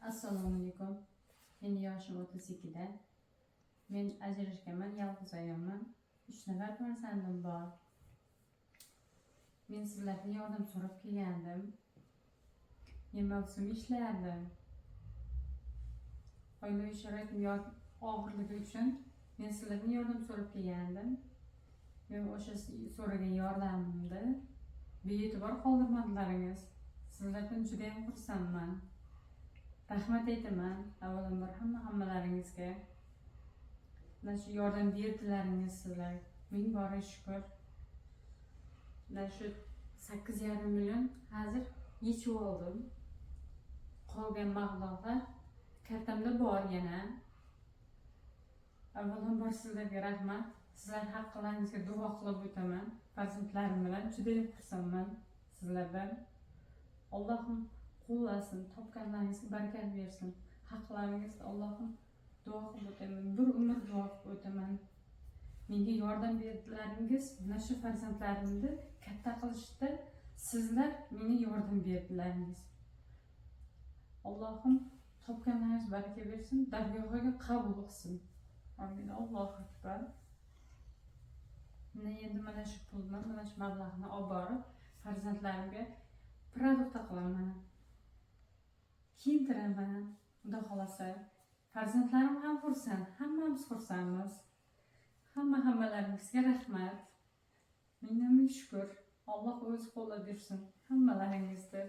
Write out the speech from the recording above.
Assalomu alaykum. Meni yoshim 32da. Men ajrashganman, yolg'iz ayolman. 3 nafar farzandim bor. Men sizlardan yordam so'rab kelgandim. Men mavsum ishlardim. Oilaviy sharoitim og'irligi uchun men sizlardan yordam so'rab kelgandim. Men o'sha so'ragan yordamimni bee'tibor qoldirmadilaringiz. Sizlardan juda ham xursandman. Rahmat aytaman avvalambor hammalaringizga. Mana shu yordam berdilaringiz sizlar. Ming bora shukr. Mana shu 8,5 million hozir yechib oldim. Qolgan mablag'lar kartamda bor yana. Avvalambor sizlarga rahmat. Sizlar haqqingizga duo qilib o'taman. Farzandlarim bilan juda ham xursandman sizlardan. Allohim qo'llasin, topganlaringizga barakat bersin. Haqlaringizga Allohim duo qilib o'taman. Bir umr duo qilib o'taman. Menga yordam berdilaringiz, mana shu farzandlarimni katta qilishda sizlar menga yordam berdilaringiz. Allohim topganlaringiz baraka bersin, dargohiga qabul qilsin. Amin. Allohu akbar. Endi mana shu pulni, mana shu mablag'ni olib borib farzandlarimga produkt qilaman. Kiyintiraman. Xudo xolasa. Farzandlarim ham xursand, hammamiz xursandmiz. Hammalaringizga rahmat. Mingdan ming shukr. Alloh o'zi qo'llab bersin hammalaringizni.